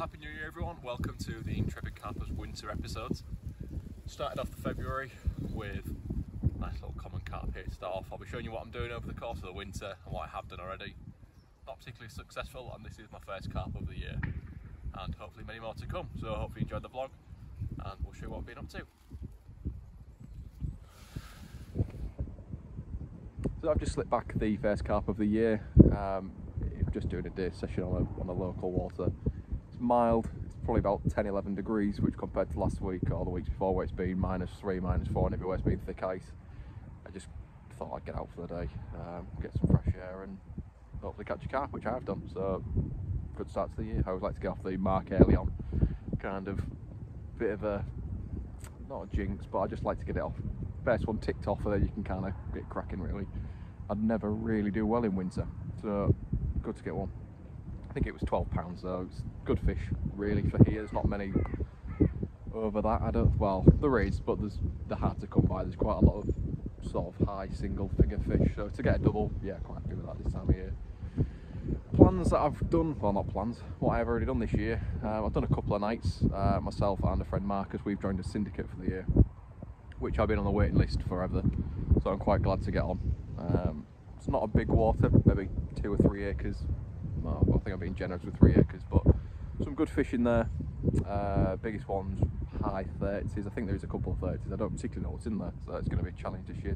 Happy New Year everyone, welcome to the Intrepid Karpers winter episodes. Started off the February with a nice little common carp here to start off. I'll be showing you what I'm doing over the course of the winter and what I have done already. Not particularly successful, and this is my first carp of the year, and hopefully many more to come, so hopefully you enjoyed the vlog and we'll show you what I've been up to. So I've just slipped back the first carp of the year, just doing a day session on a local water. It's mild, it's probably about 10-11 degrees, which compared to last week or the weeks before where it's been -3, -4 and everywhere it's been thick ice. I just thought I'd get out for the day, get some fresh air and hopefully catch a carp, which I have done. So good start to the year. I always like to get off the mark early on, kind of bit of a, not a jinx, but I just like to get it off. First one ticked off and then you can kind of get cracking really. I'd never really do well in winter, so good to get one. I think it was £12, so it's good fish really for here. There's not many over that. Well, there is, but they're hard to come by. There's quite a lot of sort of high single figure fish, so to get a double, yeah, quite happy with that this time of year. Plans that I've done, well not plans, what I've already done this year. I've done a couple of nights, myself and a friend Marcus, we've joined a syndicate for the year, which I've been on the waiting list forever, so I'm quite glad to get on. It's not a big water, maybe 2 or 3 acres. Well, I think I'm being generous with 3 acres, but some good fish in there. Biggest one's high 30s. I think there is a couple of 30s. I don't particularly know what's in there, so it's going to be a challenge this year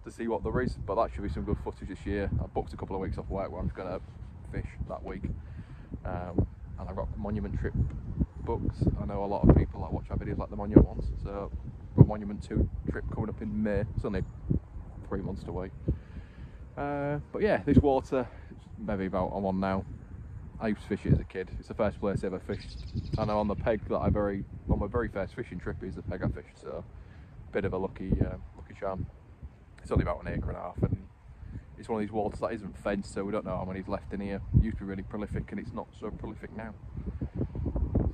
to see what there is. But that should be some good footage this year. I booked a couple of weeks off work where I'm just going to fish that week, and I've got Monument trip booked. I know a lot of people that watch our videos like the Monument ones, so I've got Monument 2 trip coming up in May. It's only 3 months to wait. But yeah, this water, maybe about I'm on now. I used to fish it as a kid. It's the first place I ever fished. I know on the peg that on my very first fishing trip is the peg I fished, so bit of a lucky charm. It's only about 1.5 acres, and it's one of these waters that isn't fenced, so we don't know how many's left in here. It used to be really prolific, and it's not so prolific now.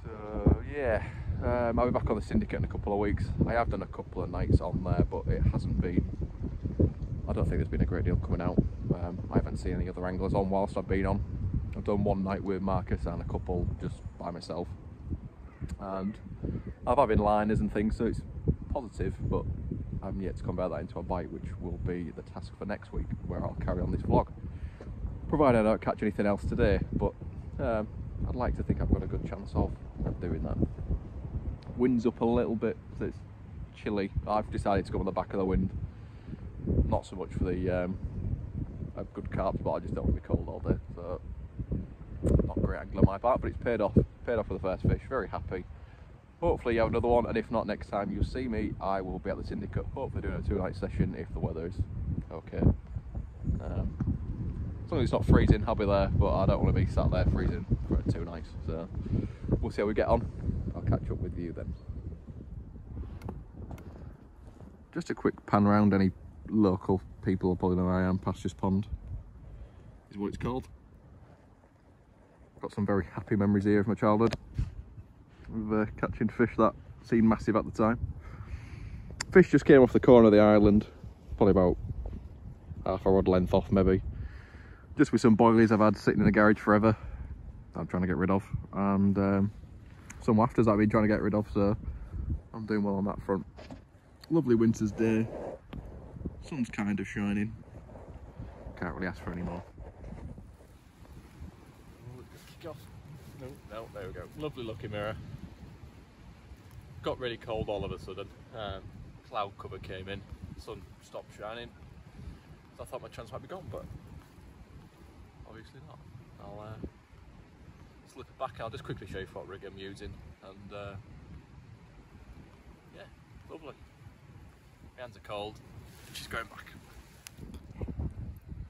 So yeah, I'll be back on the syndicate in a couple of weeks. I have done a couple of nights on there, but it hasn't been. I don't think there's been a great deal coming out. I haven't seen any other anglers on whilst I've been on. I've done one night with Marcus and a couple just by myself. And I've having liners and things, so it's positive, but I haven't yet to convert that into a bite, which will be the task for next week, where I'll carry on this vlog. Provided I don't catch anything else today, but I'd like to think I've got a good chance of doing that. Wind's up a little bit, so it's chilly. I've decided to go on the back of the wind. Not so much for the good carps, but I just don't want to be cold all day, so not a great angle on my part, but it's paid off for the first fish. Very happy. Hopefully you have another one, and if not, next time you'll see me, I will be at the syndicate, hopefully doing a 2-night session if the weather is okay. As long as it's not freezing, I'll be there, but I don't want to be sat there freezing for 2 nights, so we'll see how we get on. I'll catch up with you then. Just a quick pan round. Any local people will probably know where I am. Pastures Pond is what it's called. Got some very happy memories here of my childhood with catching fish that seemed massive at the time. Fish just came off the corner of the island, probably about half a rod length off maybe, just with some boilies I've had sitting in the garage forever I'm trying to get rid of, and some wafters I've been trying to get rid of, so I'm doing well on that front. Lovely winter's day, sun's kind of shining, can't really ask for any more. No, there we go. Lovely looking mirror. Got really cold all of a sudden. Cloud cover came in, sun stopped shining, so I thought my chance might be gone, but obviously not. I'll slip it back. I'll just quickly show you what rig I'm using, and yeah, lovely. My hands are cold, she's going back.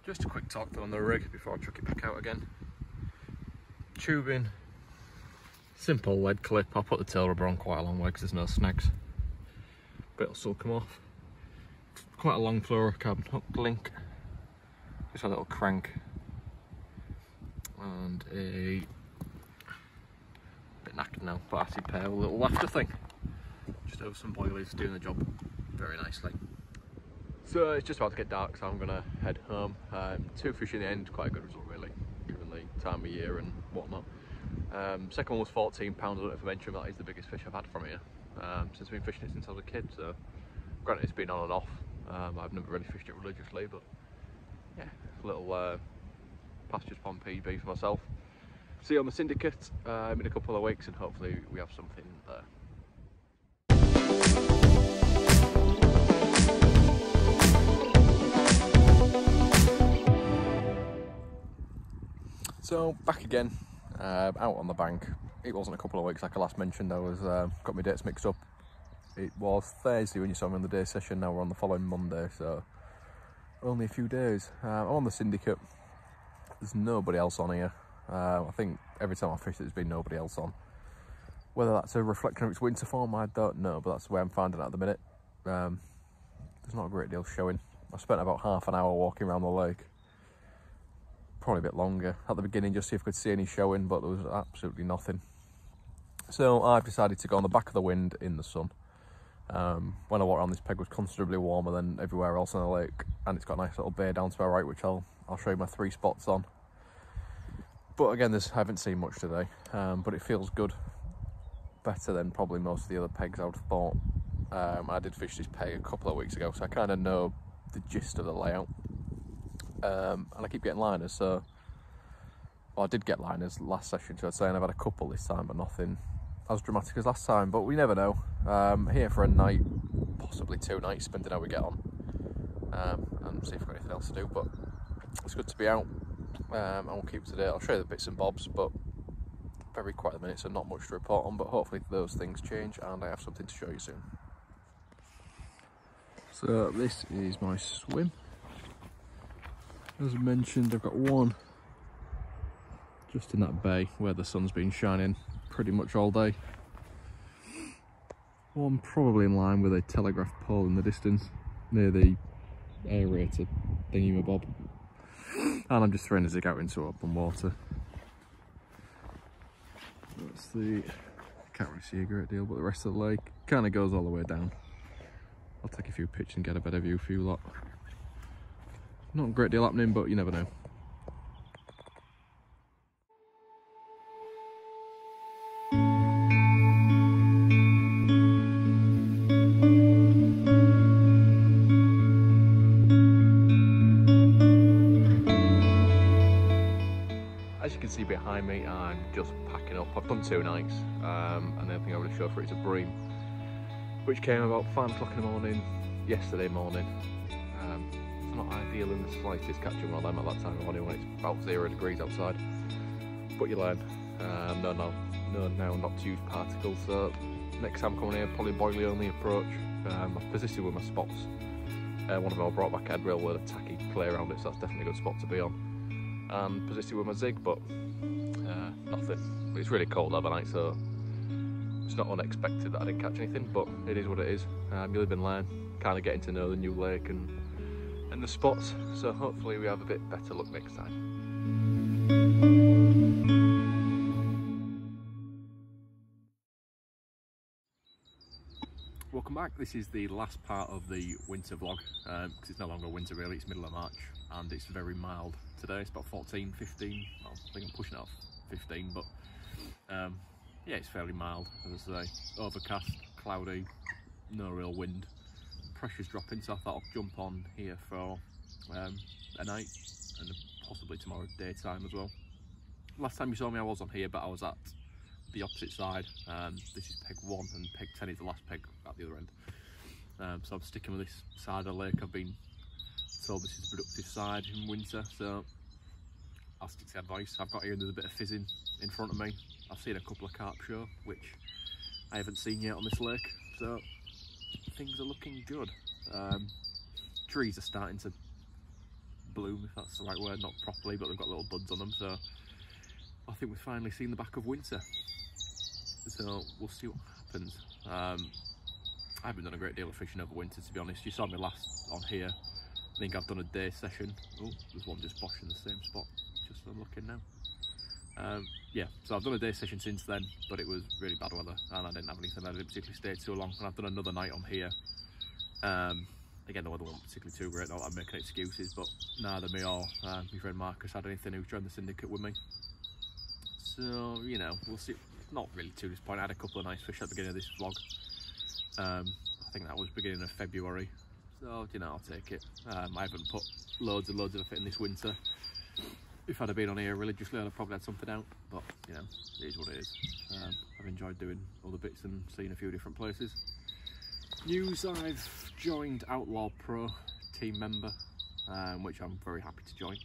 Just a quick talk on the rig before I chuck it back out again. Tubing, simple lead clip. I'll put the tail rubber on quite a long way because there's no snags, but it'll still come off. Quite a long fluorocarbon hook link, just a little crank, and a bit knackered now, but acid pair, a little wafter thing. Just over some boilies, doing the job very nicely. So it's just about to get dark, so I'm gonna head home. 2 fish in the end, quite a good result really, given the time of year and whatnot. Second one was £14. I don't know if I mentioned that is the biggest fish I've had from here since I've been fishing it since I was a kid. So granted it's been on and off. I've never really fished it religiously, but yeah, a little pastures pond PB for myself. See you on the syndicate in a couple of weeks, and hopefully we have something there. So back again, out on the bank. It wasn't a couple of weeks like I last mentioned. I was got my dates mixed up. It was Thursday when you saw me on the day session. Now we're on the following Monday, so only a few days. I'm on the syndicate. There's nobody else on here. I think every time I fish there's been nobody else on. Whether that's a reflection of its winter form, I don't know, but that's the way I'm finding it at the minute. There's not a great deal showing. I spent about half an hour walking around the lake. Probably a bit longer at the beginning just to see if I could see any showing, but there was absolutely nothing. So I've decided to go on the back of the wind in the sun. When I walked around, this peg was considerably warmer than everywhere else on the lake, and it's got a nice little bay down to my right, which I'll show you my 3 spots on. But again, I haven't seen much today, but it feels good. Better than probably most of the other pegs I would have thought. I did fish this peg a couple of weeks ago, so I kind of know the gist of the layout. And I keep getting liners, so well, I did get liners last session, so I'd say, and I've had a couple this time, but nothing as dramatic as last time. But we never know. Here for a night, possibly 2 nights, depending how we get on, and see if we've got anything else to do. But it's good to be out, and we'll keep today. I'll show you the bits and bobs, but very quiet at the minute, so not much to report on. But hopefully those things change, and I have something to show you soon. So this is my swim. As mentioned, I've got one just in that bay where the sun's been shining pretty much all day. One probably in line with a telegraph pole in the distance near the aerator thingy-mabob. And I'm just throwing a zig out into open water. That's the, can't really see a great deal, but the rest of the lake kind of goes all the way down. I'll take a few pictures and get a better view for you lot. Not a great deal happening, but you never know. As you can see behind me, I'm just packing up. I've done 2 nights, and the other thing I want to show for it is a bream, which came about 5 o'clock in the morning yesterday morning. It's not ideal in the slightest catching one of them at that time of morning when it's about 0 degrees outside, but you learn. No, now not to use particles, so next time coming here, probably boilie only approach. I've persisted with my spots. One of them I brought back head reel with a tacky play around it, so that's definitely a good spot to be on. And persisted with my zig, but nothing. It's really cold overnight, so it's not unexpected that I didn't catch anything, but it is what it is. You live and learn, kind of getting to know the new lake and the spots, so hopefully we have a bit better luck next time. Welcome back. This is the last part of the winter vlog, because it's no longer winter really, it's middle of March and it's very mild today. It's about 14, 15, well, I think I'm pushing it off 15, but yeah, it's fairly mild, as I say. Overcast, cloudy, no real wind. Pressure's dropping, so I thought I'll jump on here for a night and possibly tomorrow daytime as well. Last time you saw me I was on here, but I was at the opposite side. This is peg 1 and peg 10 is the last peg at the other end. So I'm sticking with this side of the lake. I've been told this is the productive side in winter, so I'll stick to advice. I've got here and there's a bit of fizzing in front of me. I've seen a couple of carp show, which I haven't seen yet on this lake, so things are looking good. Trees are starting to bloom, if that's the right word, not properly, but they've got little buds on them, so I think we've finally seen the back of winter. So we'll see what happens. I haven't done a great deal of fishing over winter, to be honest. You saw me last on here. I think I've done a day session. Oh, there's one just boshing the same spot, just I'm looking now. Yeah, so I've done a day session since then, but it was really bad weather and I didn't have anything. I didn't particularly stay too long, and I've done another night on here. Again, the weather wasn't particularly too great, not that I'm making excuses, but neither me or my friend Marcus had anything who joined the syndicate with me. So So, you know, we'll see. Not really too disappointed. I had a couple of nice fish at the beginning of this vlog. I think that was beginning of February. So, you know, I'll take it. I haven't put loads of it in this winter. If I'd have been on here religiously, I'd have probably had something out. But, you know, it is what it is. I've enjoyed doing all the bits and seeing a few different places. News, I've joined Outlaw Pro team member, which I'm very happy to join.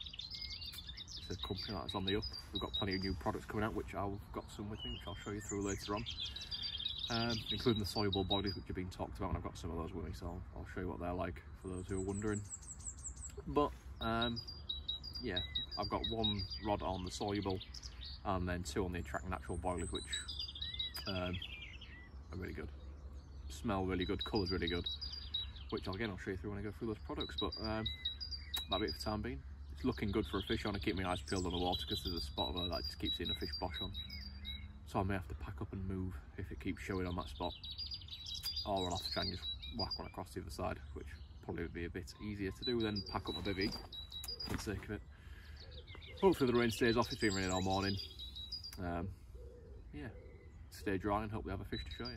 It's a company that's on the up. We've got plenty of new products coming out, which I've got some with me, which I'll show you through later on, including the soluble boilies, which have been talked about, and I've got some of those with me, so I'll show you what they're like for those who are wondering. But yeah, I've got one rod on the soluble and then two on the Attract Natural boilies, which are really good, smell really good, colour's really good, which again I'll show you through when I go through those products. But that'll be it for the time being. It's looking good for a fish on. I keep my eyes peeled on the water because there's a spot of her that I just keep seeing a fish bosh on. So I may have to pack up and move if it keeps showing on that spot. Or I'll have to try and just whack one across the other side, which probably would be a bit easier to do than pack up my bivvy for the sake of it. Hopefully the rain stays off. It's been raining all morning. Yeah, stay dry and hope we have a fish to show you.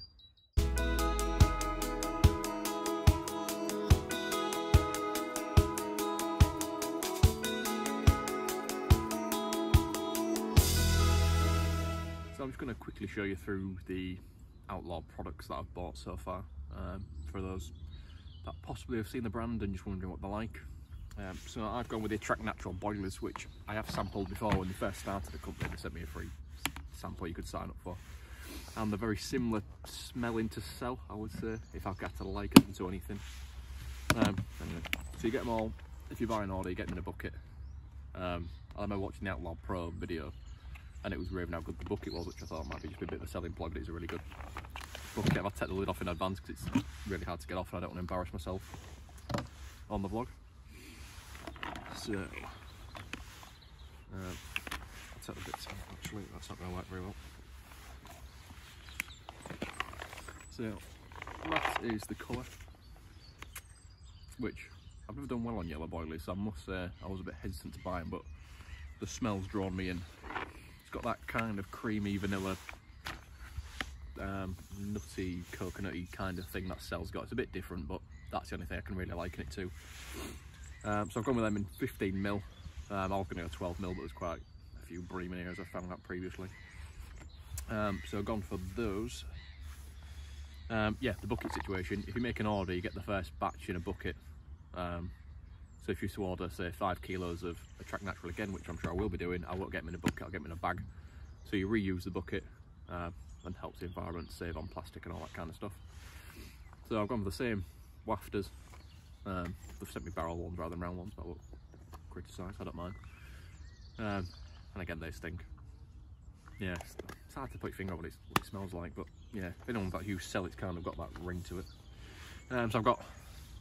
So I'm just going to quickly show you through the Outlaw products that I've bought so far, for those that possibly have seen the brand and just wondering what they're like. So I've gone with the Attract Natural boilies, which I have sampled before when they first started the company. They sent me a free sample you could sign up for. And they're very similar smelling to Cell, I would say, if I had to liken them to anything. Anyway, so you get them all, if you buy an order, you get them in a bucket. I remember watching the Outlaw Pro video, and it was raving how good the bucket was, which I thought might be just a bit of a selling plug, but it's a really good bucket. I've taken the lid off in advance because it's really hard to get off and I don't want to embarrass myself on the vlog. So, I'll take the bits off actually, that's not going to work very well. So, that is the colour, which I've never done well on yellow boilies, so I must say I was a bit hesitant to buy them, but the smell's drawn me in. It's got that kind of creamy vanilla, nutty, coconutty kind of thing that Cell's got. It's a bit different, but that's the only thing I can really liken it to. So I've gone with them in 15mm. I was going to go 12mm, but there's quite a few bream in here, as I found out previously. So I've gone for those. Yeah, the bucket situation. If you make an order, you get the first batch in a bucket. So if you to order, say, 5 kilos of Attract Natural again, which I'm sure I will be doing, I won't get them in a bucket, I'll get them in a bag. So you reuse the bucket and helps the environment, save on plastic and all that kind of stuff. So I've gone with the same wafters. They've sent me barrel ones rather than round ones, but I won't criticise, I don't mind. And again, they stink. Yeah, it's hard to put your finger on what it smells like, but yeah, if anyone's got used Cell, it's kind of got that ring to it. So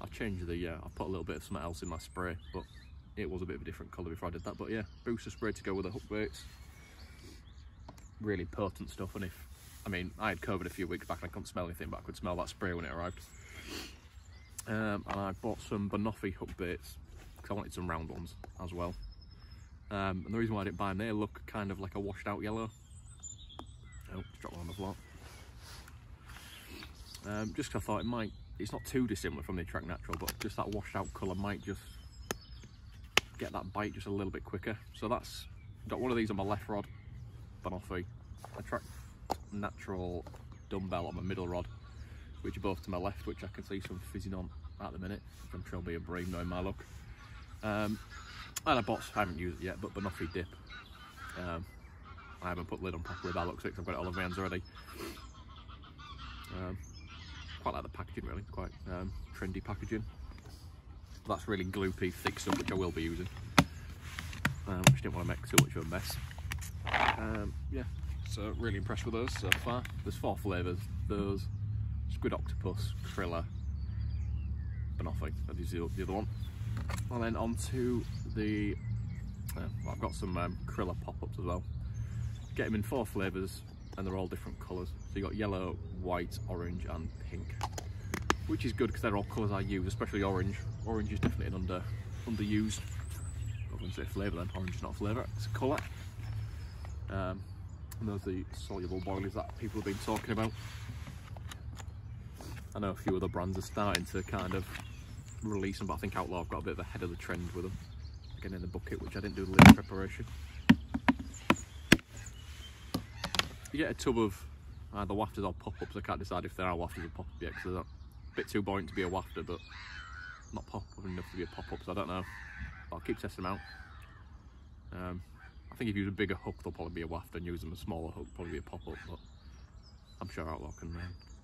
I've changed the, I've put a little bit of something else in my spray, but it was a bit of a different colour before I did that. But yeah, booster spray to go with the hook baits. Really potent stuff, and I mean, I had COVID a few weeks back and I couldn't smell anything, but I could smell that spray when it arrived. And I bought some Banoffee hook baits, because I wanted some round ones as well. And the reason why I didn't buy them, they look kind of like a washed out yellow. Oh, just dropped one on the floor. Just because I thought it's not too dissimilar from the Attract Natural, but just that washed out colour might just get that bite just a little bit quicker. So that's, got one of these on my left rod, Banoffee, Attract Natural dumbbell on my middle rod, which are both to my left, which I can see some fizzing on at the minute, which I'm sure will be a bream knowing my luck. And I haven't used it yet, but Banoffee dip. I haven't put the lid on properly by looks of it, because I've got it all over my hands already. Quite like the packaging, really, quite trendy packaging. That's really gloopy, thick stuff, which I will be using. Which didn't want to make too much of a mess. Yeah, so really impressed with those so far. There's 4 flavours: those, squid octopus, krilla, Banoffee, that is the other one. And then onto the, well, I've got some krilla pop-ups as well. Get them in 4 flavours, and they're all different colours. So you got yellow, white, orange and pink, which is good because they're all colours I use, especially orange. Orange is definitely an underused, I wouldn't say flavour then, orange is not a flavour, it's a colour. And those are the soluble boilies that people have been talking about. I know a few other brands are starting to kind of release them, but I think Outlaw have got a bit of ahead of the trend with them. Again, in the bucket, which I didn't do the lid preparation. You get a tub of either wafters or pop-ups. I can't decide if there are wafters or pop-up yet, because they're a bit too buoyant to be a wafter, but not pop-up enough to be a pop-up, so I don't know. But I'll keep testing them out. I think if you use a bigger hook, they'll probably be a wafter, and use them a smaller hook, probably be a pop-up, but I'm sure Outlaw can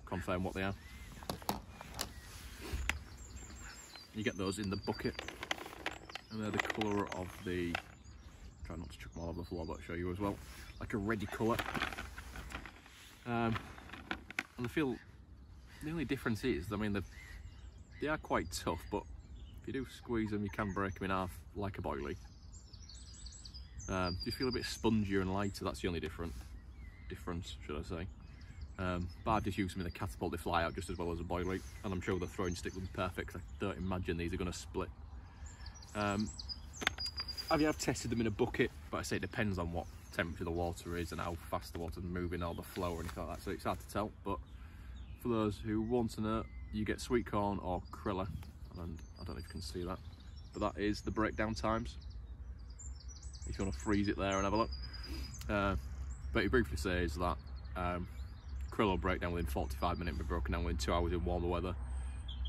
confirm what they are. You get those in the bucket, and they're the colour of the, try not to chuck them all over the floor, but I'll show you as well, like a reddy colour. And I feel the only difference is, I mean, they are quite tough, but if you do squeeze them, you can break them in half like a boilie. You feel a bit spongier and lighter. That's the only difference, should I say. But I've just used them in the catapult. They fly out just as well as a boilie, and I'm sure the throwing stick will be perfect, because I don't imagine these are going to split. I've tested them in a bucket, but I say it depends on what temperature the water is and how fast the water's moving, or the flow or anything like that, so it's hard to tell. But for those who want to know, you get sweet corn or Krilla, and I don't know if you can see that, but that is the breakdown times, if you want to freeze it there and have a look. But he briefly says that Krilla will break down within 45 minutes, but broken down within 2 hours in warmer weather,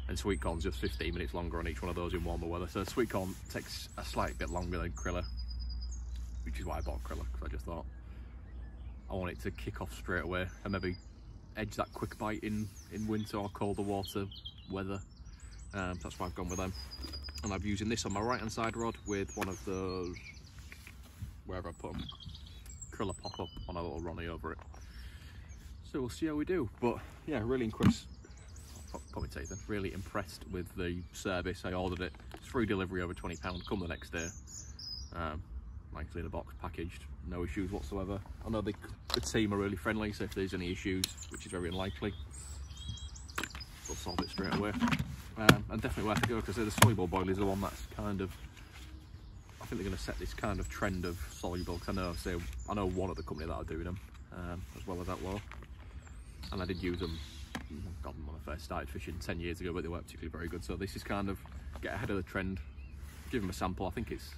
and sweet corn's just 15 minutes longer on each one of those in warmer weather. So sweet corn takes a slight bit longer than Krilla, which is why I bought Krilla, because I just thought I want it to kick off straight away and maybe edge that quick bite in winter or colder water weather. That's why I've gone with them. And I'm using this on my right hand side rod with one of those, wherever I put them, Krilla pop-up on a little Ronnie over it. So we'll see how we do. But yeah, really impressed. Put my teeth in. Really impressed with the service. I ordered it. It's free delivery over £20. Come the next day. Nicely in a box, packaged, no issues whatsoever. I know the team are really friendly, so if there's any issues, which is very unlikely, they'll solve it straight away. And definitely worth a go, because the soluble boilies are the one that's kind of, I think they're going to set this kind of trend of soluble, because I know one of the company that are doing them, as well as Outlaw. And I did use them, got them when I first started fishing 10 years ago, but they weren't particularly very good. So this is kind of get ahead of the trend, give them a sample. I think it's,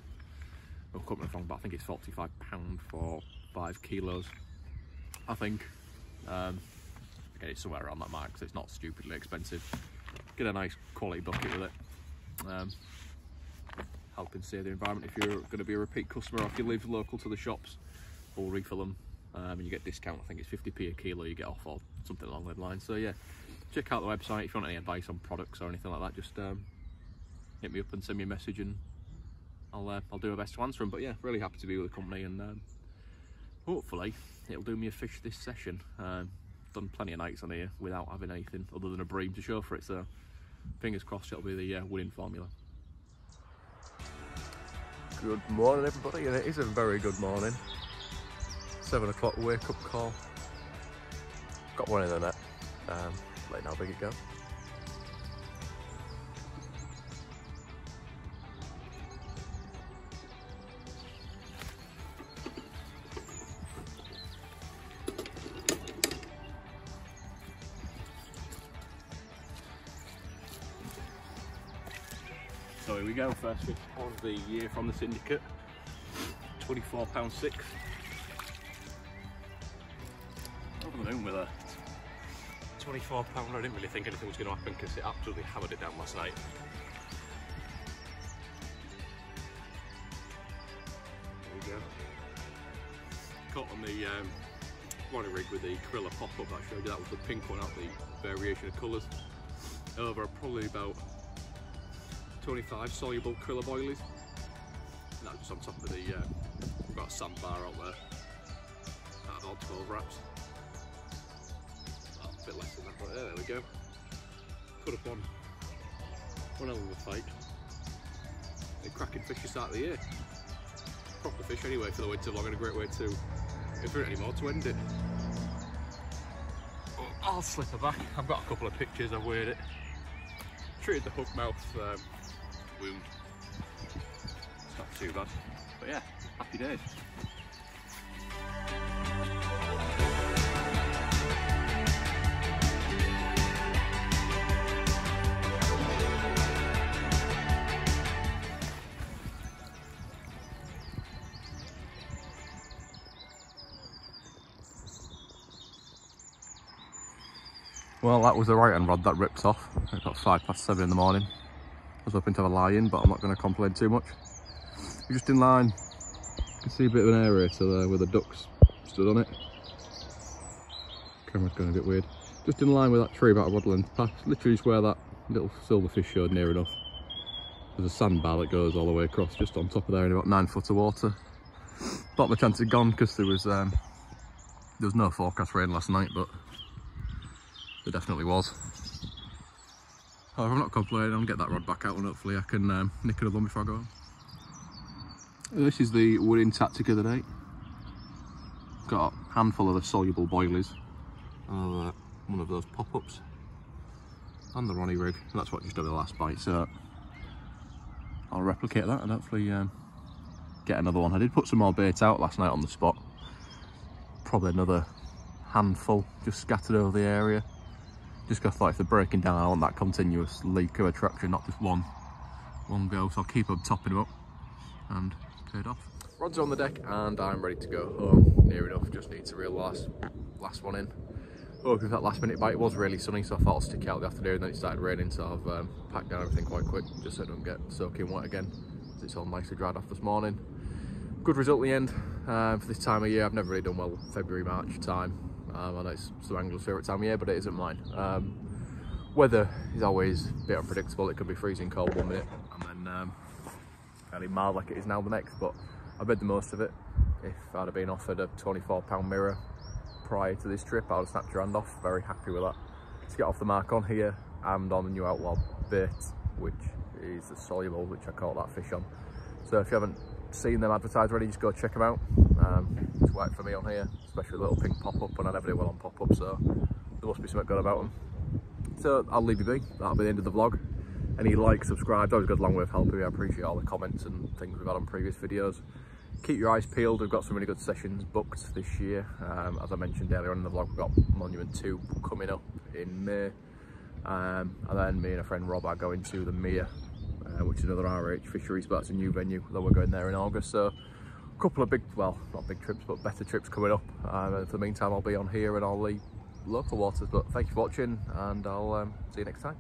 I'll cut me wrong, but I think it's £45 for 5 kilos, I think. Again, it's somewhere around that mark, so it's not stupidly expensive. Get a nice quality bucket with it. Helping save the environment if you're going to be a repeat customer, or if you live local to the shops, we'll refill them. And you get discount, I think it's 50p a kilo you get off, or something along those lines. So yeah, check out the website if you want any advice on products or anything like that. Just hit me up and send me a message, and I'll do my best to answer them. But yeah, really happy to be with the company, and hopefully it'll do me a fish this session. Done plenty of nights on here without having anything other than a bream to show for it, so fingers crossed it'll be the winning formula. Good morning everybody, and it is a very good morning. 7 o'clock wake up call. Got one in the net. Letting how big it goes. So here we go, first fish of the year from the syndicate. £24.6. Over the moon with a £24. I didn't really think anything was going to happen, because it absolutely hammered it down last night. There we go. Caught on the Ronnie rig with the Krilla pop-up I showed you. That was the pink one out, the variation of colours. Over probably about 25 soluble Krilla boilies. And that was just on top of the, we've got a sandbar out there. That had all 12 wraps. Well, a bit less than that, but there we go. Put up one hell of a fight. A cracking fish to start the year. Proper fish anyway for the winter vlog, and a great way to, if there ain't any more, to end it. I'll slip her back. I've got a couple of pictures, I've weighed it. Treated the hook mouth wound. It's not too bad, but yeah, happy days. Well, that was the right hand rod that ripped off. It got 7:05 in the morning. I was hoping to have a lie in, but I'm not going to complain too much. We're just in line. You can see a bit of an aerator there where the ducks stood on it. Camera's going a bit weird. Just in line with that tree about a rod length past, literally just where that little silverfish showed near enough. There's a sandbar that goes all the way across just on top of there in about 9 foot of water. Thought my chance had gone because there was no forecast rain last night, but there definitely was. However, I'm not complaining. I'll get that rod back out and hopefully I can nick another one before I go home. This is the wooding tactic of the day. Got a handful of the soluble boilies, one of those pop-ups, and the Ronnie rig. That's what just did the last bite, so I'll replicate that and hopefully get another one. I did put some more bait out last night on the spot. Probably another handful just scattered over the area. Just because I thought if they're breaking down, I want that continuous leak of attraction, not just one go. So I'll keep on topping them up and paid off. Rods are on the deck and I'm ready to go home. Near enough, just need to reel last one in. Hoping that last minute bite. It was really sunny, so I thought I'll stick it out the afternoon, and then it started raining, so I've packed down everything quite quick just so I don't get soaking wet again. It's all nicely dried off this morning. Good result in the end. For this time of year, I've never really done well February, March time. I know it's some anglers' favourite time of year, but it isn't mine. Weather is always a bit unpredictable. It could be freezing cold one minute and then fairly mild like it is now the next, but I've made the most of it. If I'd have been offered a £24 mirror prior to this trip, I would have snapped your hand off. Very happy with that. To get off the mark on here and on the new Outlaw bait, which is the soluble, which I caught that fish on. So if you haven't seen them advertised already, just go check them out. It's worked for me on here, especially a little pink pop-up, and I never do well on pop-up, so there must be something good about them. So I'll leave you be. That'll be the end of the vlog. Any likes, subscribes, always goes a long way of helping me. I appreciate all the comments and things we've had on previous videos. Keep your eyes peeled. We've got some really good sessions booked this year. As I mentioned earlier on in the vlog, we've got Monument 2 coming up in May. And then me and a friend Rob are going to the Mere, which is another RH fisheries, but that's a new venue, though we're going there in August. So a couple of big, well, not big trips, but better trips coming up. And for the meantime, I'll be on here and all the local waters. But thank you for watching, and I'll see you next time.